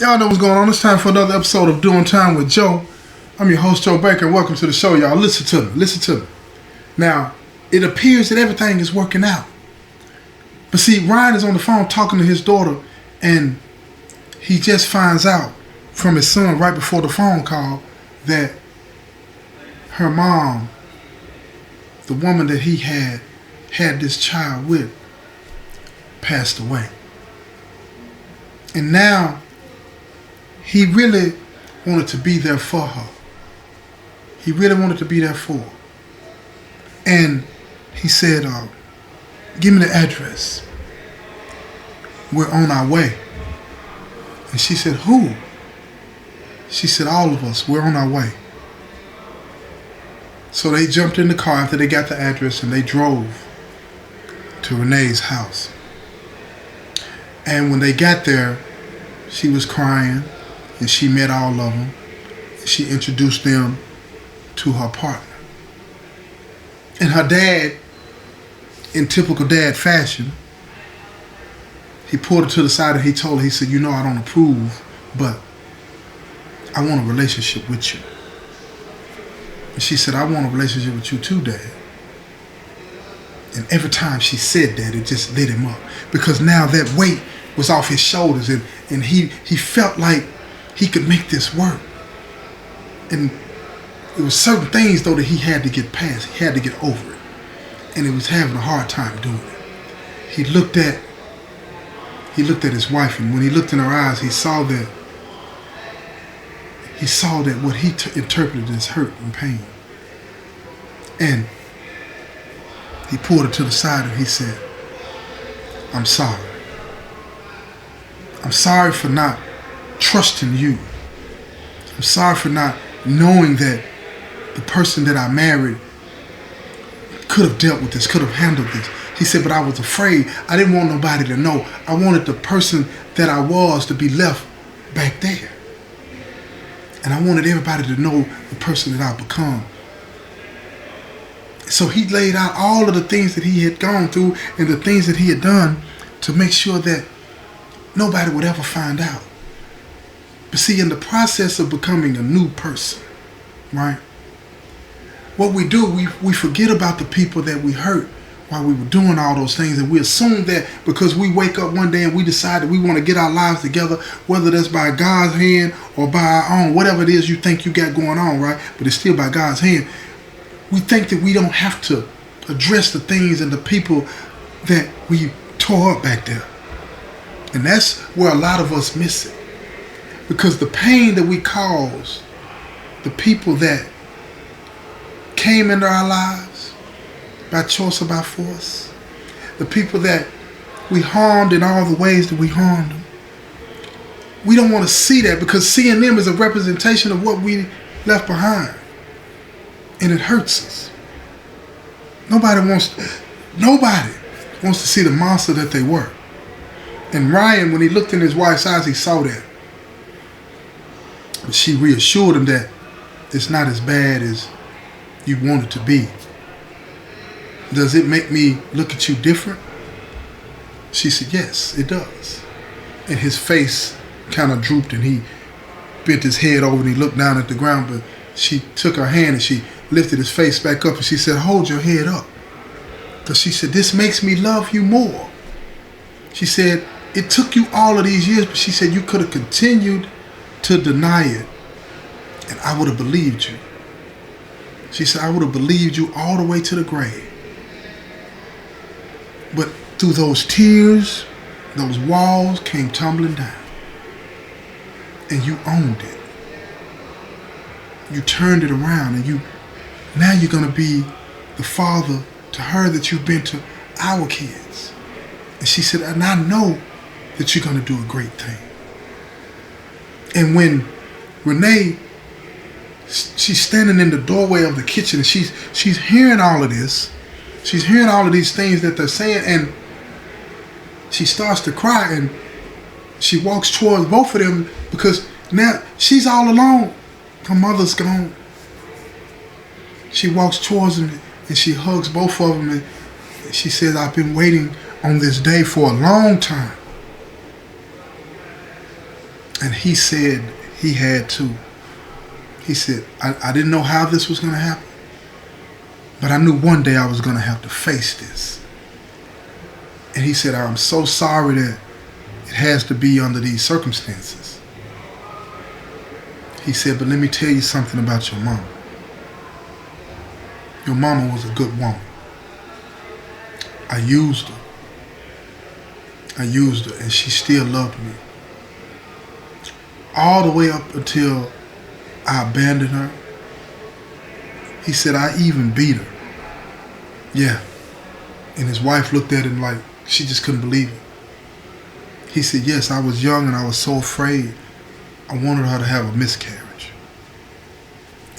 Y'all know what's going on. It's time for another episode of Doing Time with Joe. I'm your host, Joe Baker, and welcome to the show, y'all. Listen to me. Now, it appears that everything is working out. But see, Ryan is on the phone talking to his daughter, and he just finds out from his son right before the phone call that her mom, the woman that he had this child with, passed away. And now, he really wanted to be there for her. He really wanted to be there for her. And he said, give me the address. We're on our way. And she said, who? She said, all of us, we're on our way. So they jumped in the car after they got the address and they drove to Renee's house. And when they got there, she was crying. And she met all of them. She introduced them to her partner. And her dad, in typical dad fashion, he pulled her to the side and he told her, he said, you know I don't approve, but I want a relationship with you. And she said, I want a relationship with you too, Dad. And every time she said that, it just lit him up. Because now that weight was off his shoulders and he felt like he could make this work. And it was certain things, though, that he had to get past. He had to get over it. And he was having a hard time doing it. He looked at his wife, and when he looked in her eyes, he saw that what he interpreted as hurt and pain. And he pulled her to the side and he said, I'm sorry. I'm sorry for not trusting you. I'm sorry for not knowing that the person that I married could have dealt with this, could have handled this. He said, but I was afraid. I didn't want nobody to know. I wanted the person that I was to be left back there. And I wanted everybody to know the person that I've become. So he laid out all of the things that he had gone through and the things that he had done to make sure that nobody would ever find out. But see, in the process of becoming a new person, right? What we do, we forget about the people that we hurt while we were doing all those things. And we assume that because we wake up one day and we decide that we want to get our lives together, whether that's by God's hand or by our own, whatever it is you think you got going on, right? But it's still by God's hand. We think that we don't have to address the things and the people that we tore up back there. And that's where a lot of us miss it. Because the pain that we cause the people that came into our lives by choice or by force, the people that we harmed in all the ways that we harmed them, we don't want to see that, because seeing them is a representation of what we left behind. And it hurts us. Nobody wants to see the monster that they were. And Ryan, when he looked in his wife's eyes, he saw that. But she reassured him that it's not as bad as you want it to be. Does it make me look at you different? She said, yes, it does. And his face kind of drooped and he bent his head over and he looked down at the ground. But she took her hand and she lifted his face back up and she said, hold your head up. Because she said, this makes me love you more. She said, it took you all of these years, but she said you could have continued to deny it and I would have believed you. She said, I would have believed you all the way to the grave. But through those tears, those walls came tumbling down. And you owned it. You turned it around and now you're going to be the father to her that you've been to our kids. And she said, and I know that you're going to do a great thing. And when Renee, she's standing in the doorway of the kitchen and she's hearing all of this. She's hearing all of these things that they're saying, and she starts to cry and she walks towards both of them because now she's all alone. Her mother's gone. She walks towards them and she hugs both of them and she says, I've been waiting on this day for a long time. And he said he had to. He said, I didn't know how this was going to happen, but I knew one day I was going to have to face this. And he said, I'm so sorry that it has to be under these circumstances. He said, but let me tell you something about your mama. Your mama was a good woman. I used her, and she still loved me. All the way up until I abandoned her. He said, I even beat her. Yeah. And his wife looked at him like she just couldn't believe it. He said, yes, I was young and I was so afraid. I wanted her to have a miscarriage.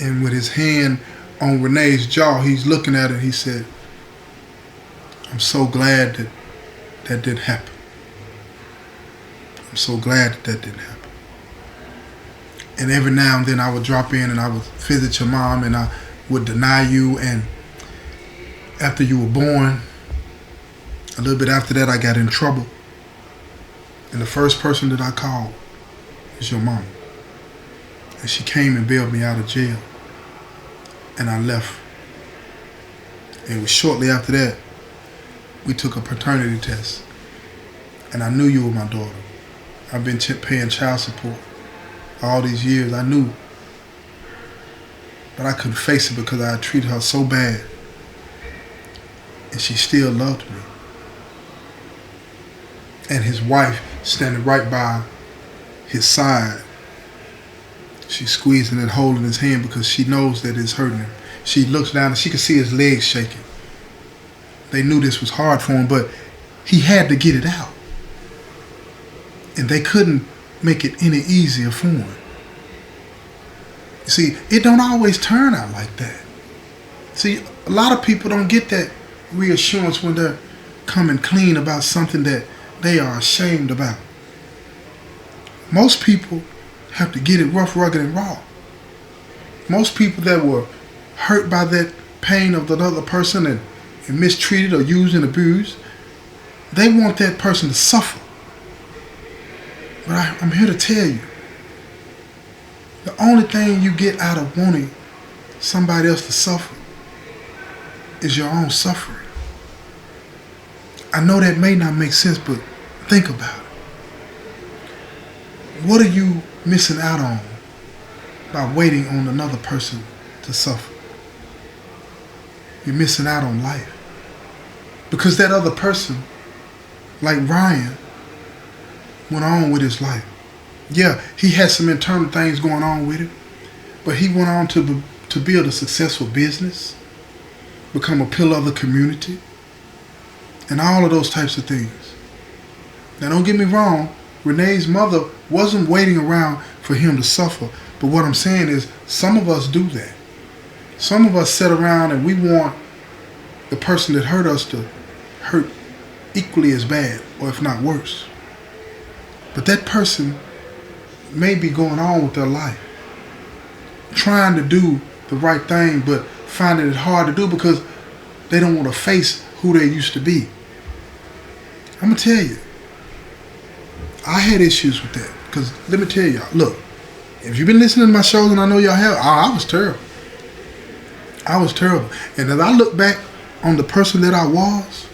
And with his hand on Renee's jaw, he's looking at it. He said, I'm so glad that didn't happen. I'm so glad that didn't happen. And every now and then I would drop in and I would visit your mom and I would deny you. And after you were born, a little bit after that, I got in trouble. And the first person that I called was your mom. And she came and bailed me out of jail. And I left. And it was shortly after that, we took a paternity test. And I knew you were my daughter. I've been paying child support all these years. I knew. But I couldn't face it because I had treated her so bad. And she still loved me. And his wife standing right by his side. She's squeezing and holding his hand because she knows that it's hurting him. She looks down and she can see his legs shaking. They knew this was hard for him, but he had to get it out. And they couldn't make it any easier for him. You see, it don't always turn out like that. See, a lot of people don't get that reassurance when they're coming clean about something that they are ashamed about. Most people have to get it rough, rugged, and raw. Most people that were hurt by that pain of another person and mistreated or used and abused, they want that person to suffer. But I'm here to tell you, the only thing you get out of wanting somebody else to suffer is your own suffering. I know that may not make sense, but think about it. What are you missing out on by waiting on another person to suffer? You're missing out on life. Because that other person, like Ryan, went on with his life. Yeah, he had some internal things going on with it, but he went on to build a successful business, become a pillar of the community, and all of those types of things. Now, don't get me wrong, Renee's mother wasn't waiting around for him to suffer, but what I'm saying is some of us do that. Some of us sit around and we want the person that hurt us to hurt equally as bad, or if not worse. But that person may be going on with their life, trying to do the right thing, but finding it hard to do because they don't want to face who they used to be. I'm going to tell you, I had issues with that. Because let me tell y'all, look, if you've been listening to my shows, and I know y'all have, I was terrible. I was terrible. And as I look back on the person that I was,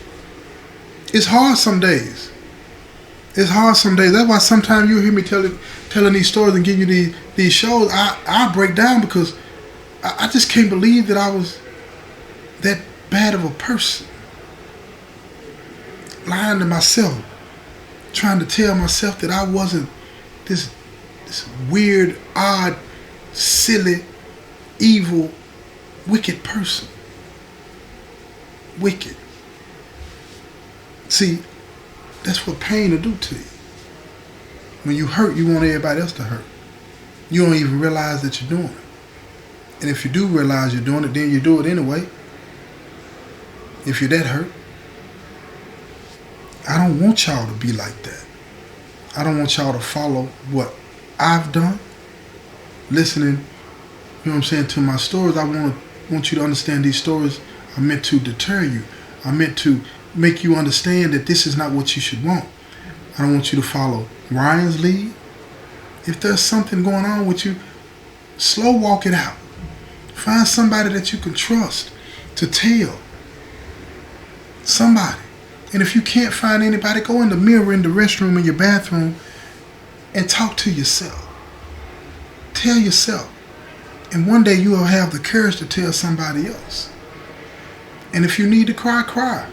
it's hard some days. It's hard some days. That's why sometimes you hear me telling these stories and giving you these shows. I break down because I just can't believe that I was that bad of a person. Lying to myself. Trying to tell myself that I wasn't this weird, odd, silly, evil, wicked person. Wicked. See, that's what pain will do to you. When you hurt, you want everybody else to hurt. You don't even realize that you're doing it. And if you do realize you're doing it, then you do it anyway. If you're that hurt. I don't want y'all to be like that. I don't want y'all to follow what I've done. Listening, you know what I'm saying, to my stories. I want you to understand these stories are meant to deter you. Are meant to make you understand that this is not what you should want. I don't want you to follow Ryan's lead. If there's something going on with you, slow walk it out. Find somebody that you can trust to tell. Somebody. And if you can't find anybody, go in the mirror in the restroom in your bathroom and talk to yourself. Tell yourself. And one day you will have the courage to tell somebody else. And if you need to cry, cry.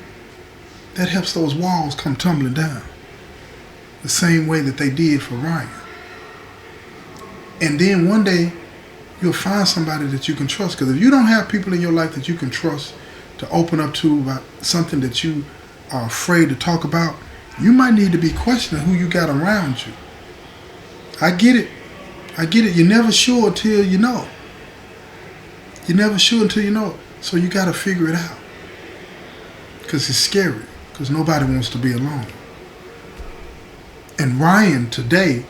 That helps those walls come tumbling down. The same way that they did for Ryan. And then one day you'll find somebody that you can trust. Because if you don't have people in your life that you can trust to open up to about something that you are afraid to talk about, you might need to be questioning who you got around you. I get it. You're never sure until you know. You're never sure until you know. So you got to figure it out. Because it's scary. Because nobody wants to be alone. And Ryan today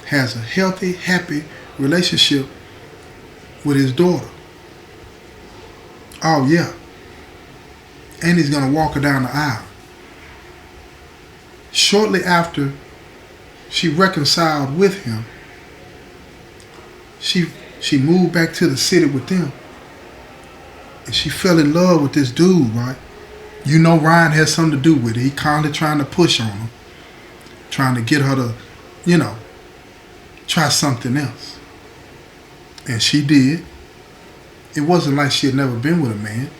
has a healthy, happy relationship with his daughter. Oh, yeah. And he's going to walk her down the aisle. Shortly after she reconciled with him, she moved back to the city with them. And she fell in love with this dude, right? You know Ryan has something to do with it. He constantly trying to push on her. Trying to get her to, try something else. And she did. It wasn't like she had never been with a man,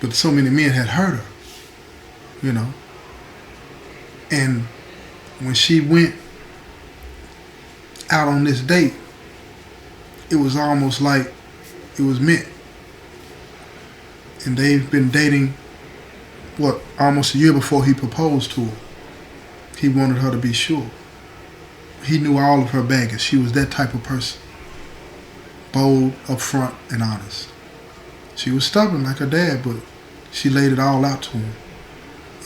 but so many men had hurt her, And when she went out on this date, it was almost like it was meant. And they've been dating, almost a year before he proposed to her. He wanted her to be sure. He knew all of her baggage. She was that type of person. Bold, upfront, and honest. She was stubborn like her dad, but she laid it all out to him.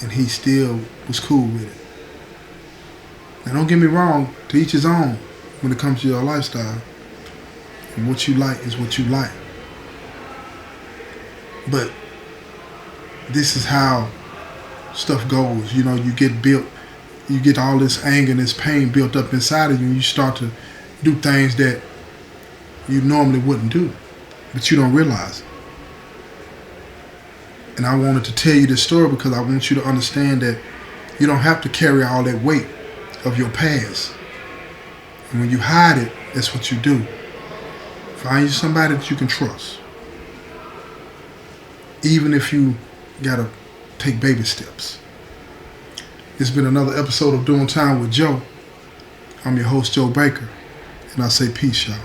And he still was cool with it. Now don't get me wrong, to each his own when it comes to your lifestyle. And what you like is what you like. But this is how stuff goes. You get all this anger and this pain built up inside of you, and you start to do things that you normally wouldn't do, but you don't realize it. And I wanted to tell you this story because I want you to understand that you don't have to carry all that weight of your past. And when you hide it, that's what you do. Find you somebody that you can trust. Even if you gotta take baby steps. It's been another episode of Doing Time with Joe. I'm your host, Joe Baker, and I say peace, y'all.